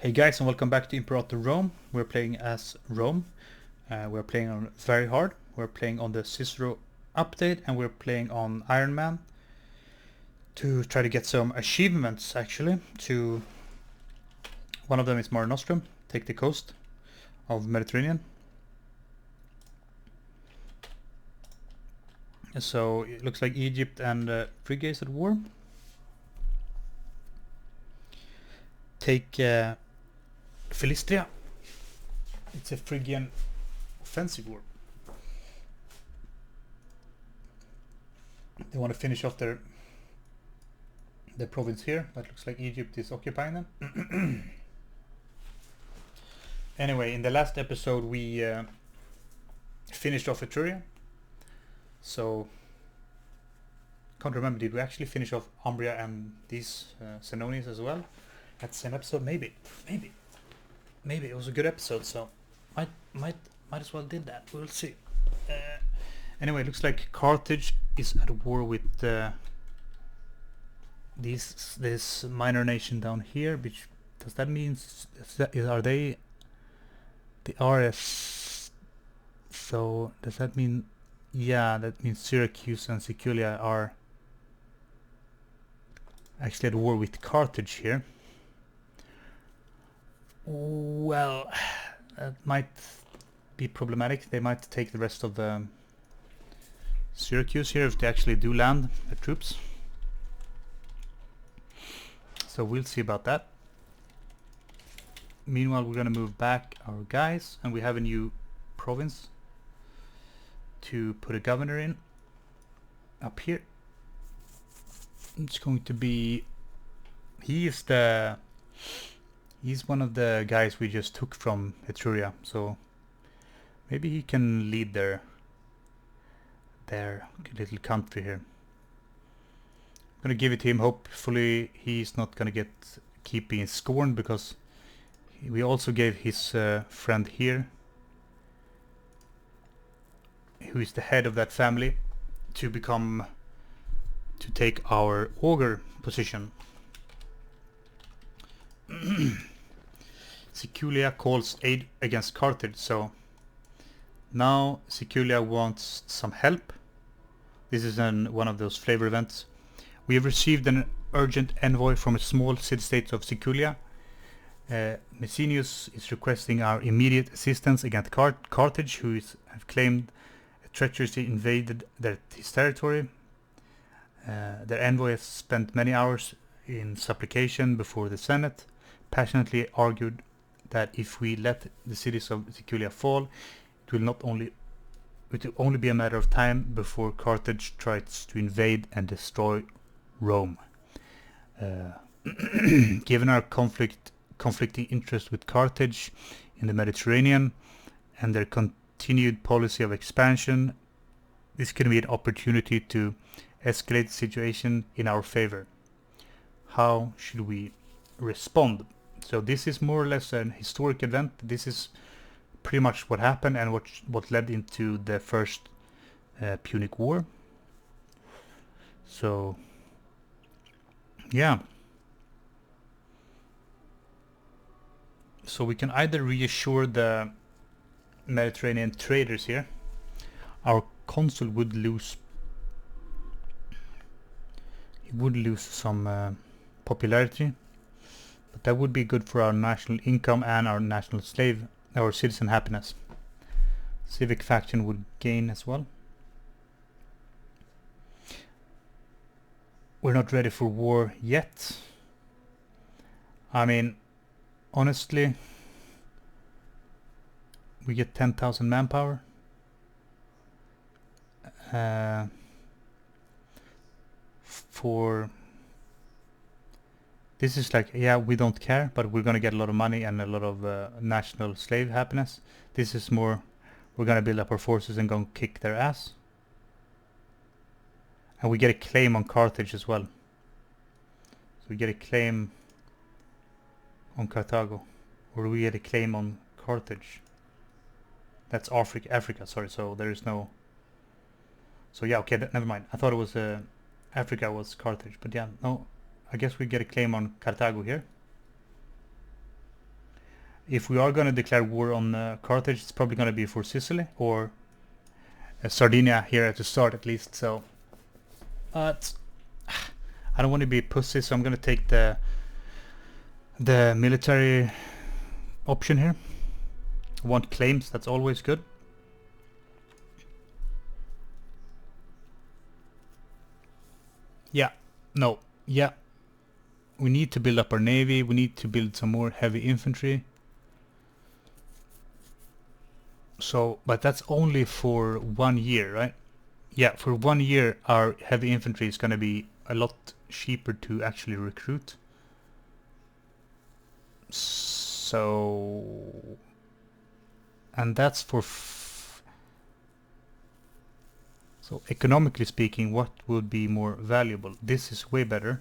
Hey guys, and welcome back to Imperator Rome. We're playing as Rome. We're playing on very hard. We're playing on the Cicero update, and we're playing on Ironman to try to get some achievements. Actually, to one of them is Mare Nostrum, take the coast of Mediterranean. So it looks like Egypt and Phrygia is at war. Take Philistria. It's a Phrygian offensive war. They want to finish off their province here. That looks like Egypt is occupying them. Anyway, in the last episode we finished off Etruria. So can't remember, did we actually finish off Umbria and these Senones as well at the same episode? Maybe it was a good episode, so might as well did that. We'll see. Anyway, it looks like Carthage is at war with this minor nation down here. Which does that mean? Are they the RS? So does that mean? Yeah, that means Syracuse and Siculia are actually at war with Carthage here. Well, that might be problematic. They might take the rest of the Syracuse here if they actually do land their troops. So we'll see about that. Meanwhile, we're gonna move back our guys, and we have a new province to put a governor in up here. It's going to be he's one of the guys we just took from Etruria, so maybe he can lead their little country here. I'm gonna give it to him. Hopefully he's not gonna keep being scorned, because we also gave his friend here, who is the head of that family, to take our augur position. Siculia calls aid against Carthage, so now Siculia wants some help. This is one of those flavor events. We have received an urgent envoy from a small city-state of Siculia. Messenius is requesting our immediate assistance against Carthage, who have claimed treacherously invaded his territory. Their envoy has spent many hours in supplication before the Senate, passionately argued that if we let the cities of Siculia fall, it will only be a matter of time before Carthage tries to invade and destroy Rome. Given our conflicting interest with Carthage in the Mediterranean and their continued policy of expansion, this can be an opportunity to escalate the situation in our favor. How should we respond? So this is more or less an historic event. This is pretty much what happened and what led into the first Punic War. So yeah. So we can either reassure the Mediterranean traders here. Our consul would lose some popularity, but that would be good for our national income and our our citizen happiness. Civic faction would gain as well. We're not ready for war yet. I mean, honestly, we get 10,000 manpower. For this is like, yeah, we don't care, but we're gonna get a lot of money and a lot of national slave happiness. This is more, we're gonna build up our forces and go kick their ass. And we get a claim on Carthage as well. So we get a claim on Carthago, or we get a claim on Carthage. That's Africa, sorry. So there is no. So yeah, okay, never mind. I thought it was Africa was Carthage, but yeah, no. I guess we get a claim on Carthago here. If we are going to declare war on Carthage, it's probably going to be for Sicily or Sardinia here at the start at least. So I don't want to be a pussy, so I'm going to take the military option here. I want claims, that's always good. Yeah, no, yeah. We need to build up our navy, we need to build some more heavy infantry. So, but that's only for 1 year, right? Yeah, for 1 year our heavy infantry is going to be a lot cheaper to actually recruit. So, and that's for so economically speaking, what would be more valuable? This is way better.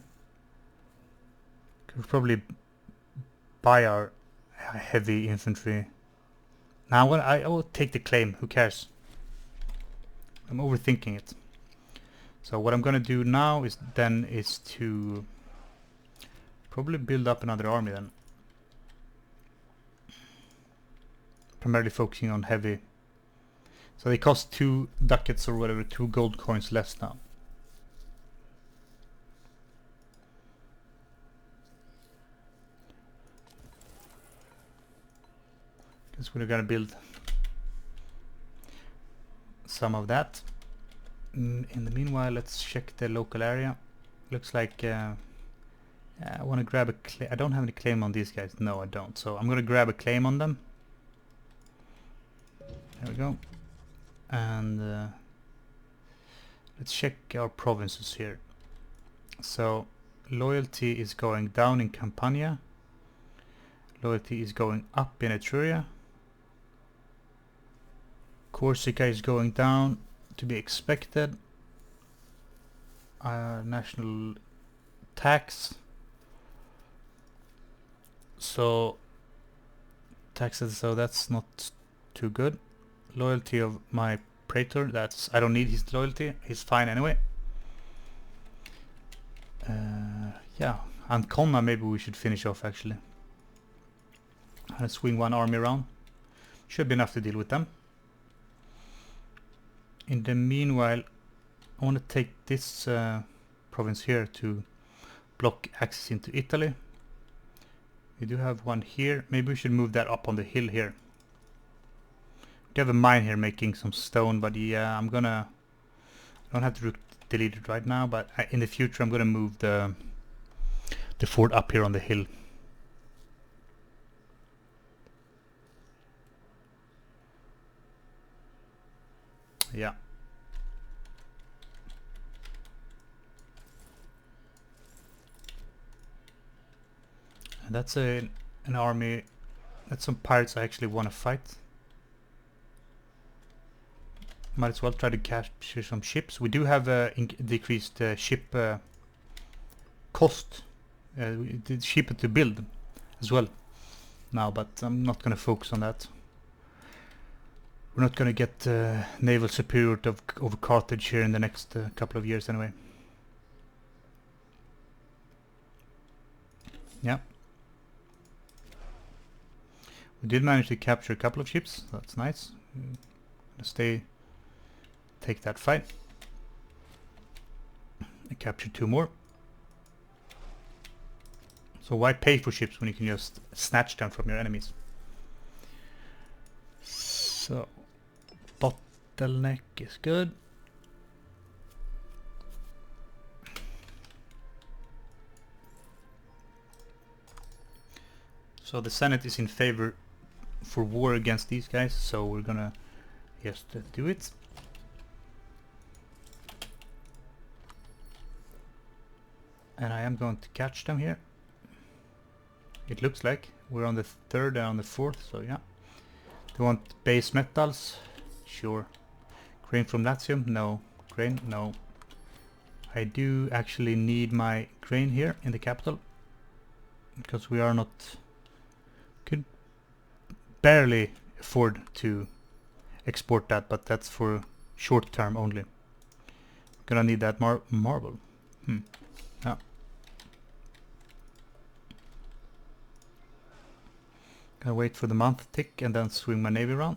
Could probably buy our heavy infantry. Now I will take the claim, who cares? I'm overthinking it. So what I'm gonna do now is to probably build up another army then. Primarily focusing on heavy. So they cost 2 ducats or whatever, 2 gold coins less now. Guess we're gonna build some of that. In the meanwhile, let's check the local area. Looks like I want to grab a I don't have any claim on these guys. No, I don't. So I'm gonna grab a claim on them. There we go. And let's check our provinces here. So loyalty is going down in Campania. Loyalty is going up in Etruria. Corsica is going down, to be expected. National tax. So taxes, so that's not too good. Loyalty of my praetor, that's, I don't need his loyalty, he's fine anyway. Yeah, Ancona maybe we should finish off actually. I'll swing 1 army around. Should be enough to deal with them. In the meanwhile, I want to take this province here to block access into Italy. We do have one here. Maybe we should move that up on the hill here. We have a mine here making some stone, but yeah, I don't have to delete it right now, but in the future I'm gonna move the fort up here on the hill. Yeah. And that's an army. That's some pirates I actually want to fight. Might as well try to capture some ships. We do have decreased ship cost. It's cheaper to build as well now, but I'm not going to focus on that. We're not going to get naval superiority over Carthage here in the next couple of years anyway. Yeah. We did manage to capture a couple of ships, so that's nice. Take that fight. I captured 2 more. So why pay for ships when you can just snatch them from your enemies? So bottleneck is good. So the Senate is in favor for war against these guys, so we're gonna just do it. And I am going to catch them here. It looks like we're on the 3rd and on the 4th, so yeah. Do you want base metals? Sure. Grain from Latium? No. Grain? No. I do actually need my grain here in the capital, because we are not... could barely afford to export that, but that's for short term only. Gonna need that marble. Yeah. Gonna wait for the month tick and then swing my navy around.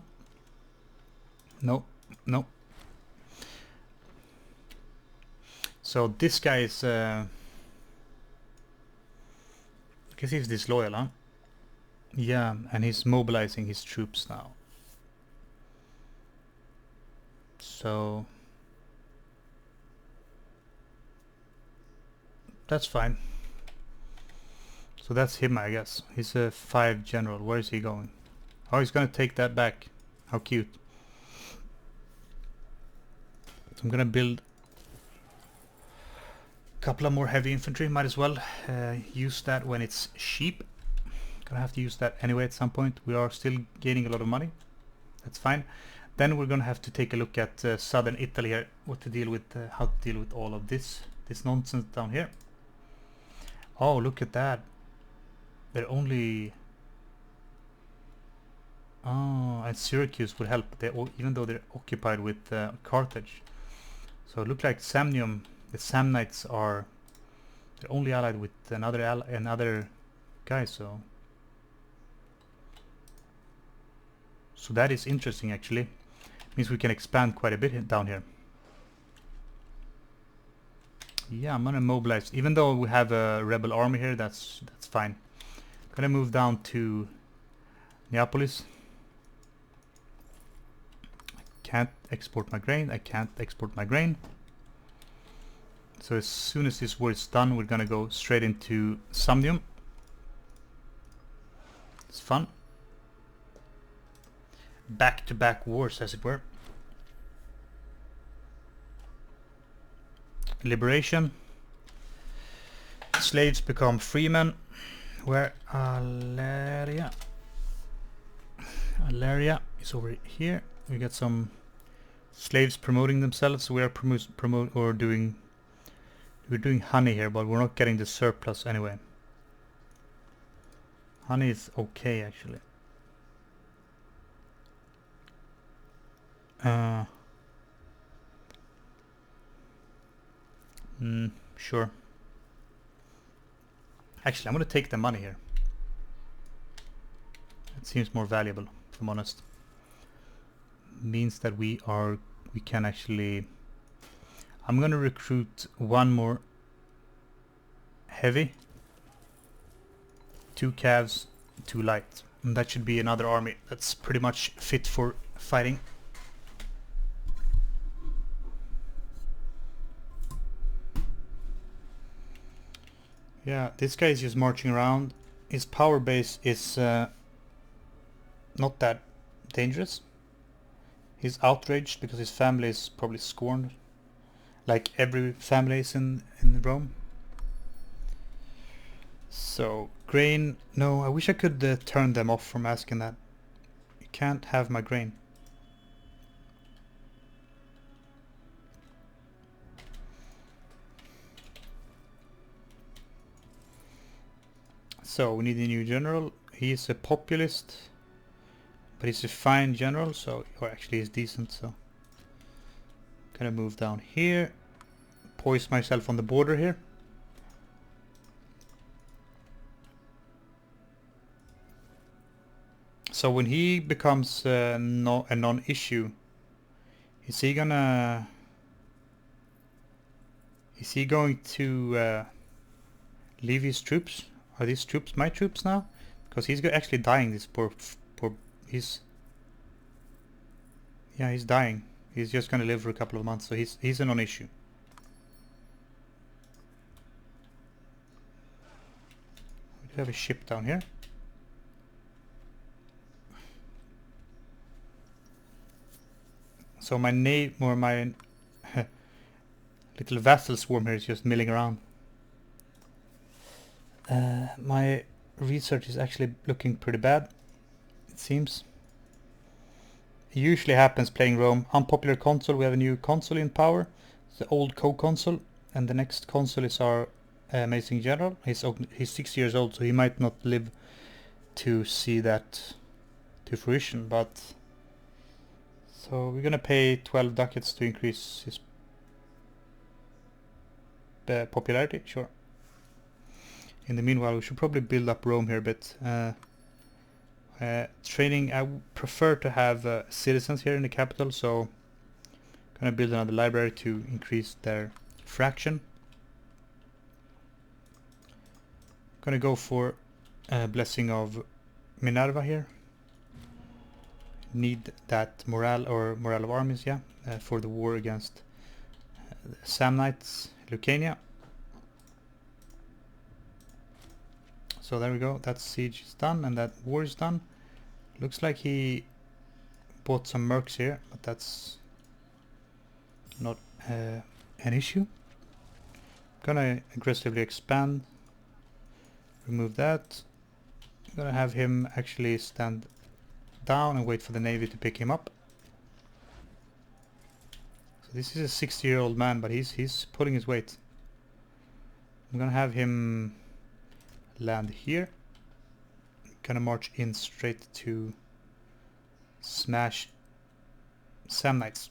No, no. So this guy is... I guess he's disloyal, huh? Yeah, and he's mobilizing his troops now. So... that's fine. So that's him, I guess. He's a 5 general. Where is he going? Oh, he's gonna take that back. How cute. So I'm gonna build a couple of more heavy infantry. Might as well use that when it's cheap. Gonna have to use that anyway at some point. We are still gaining a lot of money. That's fine. Then we're gonna have to take a look at southern Italy here. What to deal with, how to deal with all of this nonsense down here. Oh, look at that. They're only... oh, and Syracuse would help, even though they're occupied with Carthage. So it looks like Samnium, the Samnites are... they're only allied with another guy, so... so that is interesting, actually. Means we can expand quite a bit down here. Yeah, I'm gonna mobilize. Even though we have a rebel army here, that's fine. Gonna move down to Neapolis. I can't export my grain. I can't export my grain. So as soon as this war is done, we're gonna go straight into Samnium. It's fun. Back-to-back wars, as it were. Liberation. Slaves become freemen. Where Aleria is over here. We got some slaves promoting themselves. We are we're doing honey here, but we're not getting the surplus anyway. Honey is okay, actually. Sure. Actually, I'm gonna take the money here. It seems more valuable, if I'm honest. Means that we can actually... I'm gonna recruit one more heavy, 2 calves, 2 light. And that should be another army that's pretty much fit for fighting. Yeah, this guy is just marching around. His power base is not that dangerous. He's outraged because his family is probably scorned. Like every family is in Rome. So, grain... no, I wish I could turn them off from asking that. You can't have my grain. So we need a new general. He's a populist, but he's a fine general, so, or actually he's decent, so gonna move down here, poise myself on the border here. So when he becomes a non-issue, is he going to leave his troops? Are these troops my troops now? Because he's actually dying, this poor he's dying. He's just gonna live for a couple of months, so he's a non-issue. We do have a ship down here. So my little vassal swarm here is just milling around. My research is actually looking pretty bad, it seems. It usually happens playing Rome. Unpopular consul, we have a new consul in power. It's the old co-consul, and the next consul is our amazing general. He's 6 years old, so he might not live to see that to fruition, but... so we're gonna pay 12 ducats to increase his popularity, sure. In the meanwhile, we should probably build up Rome here a bit. I Training, I prefer to have citizens here in the capital, so gonna build another library to increase their fraction. Gonna go for Blessing of Minerva here. Need that morale, or morale of armies, yeah, for the war against the Samnites, Lucania. So there we go, that siege is done and that war is done. Looks like he bought some mercs here, but that's not an issue. Gonna aggressively expand, remove that. Gonna have him actually stand down and wait for the navy to pick him up. So this is a 60-year-old man, but he's pulling his weight. I'm gonna have him land here. Gonna march in straight to smash Samnites.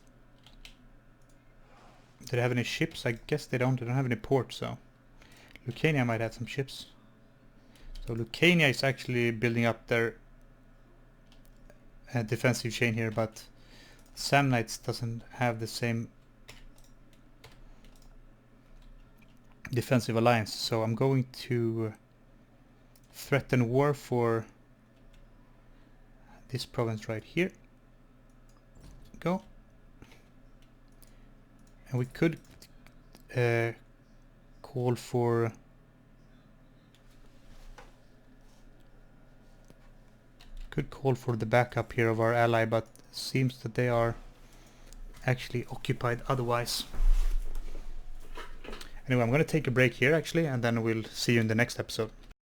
Do they have any ships? I guess they don't. They don't have any ports, so Lucania might have some ships. So Lucania is actually building up their defensive chain here, but Samnites doesn't have the same defensive alliance, so I'm going to threaten war for this province right here. Go. And we could call for the backup here of our ally, but seems that they are actually occupied otherwise. Anyway, I'm going to take a break here actually, and then we'll see you in the next episode.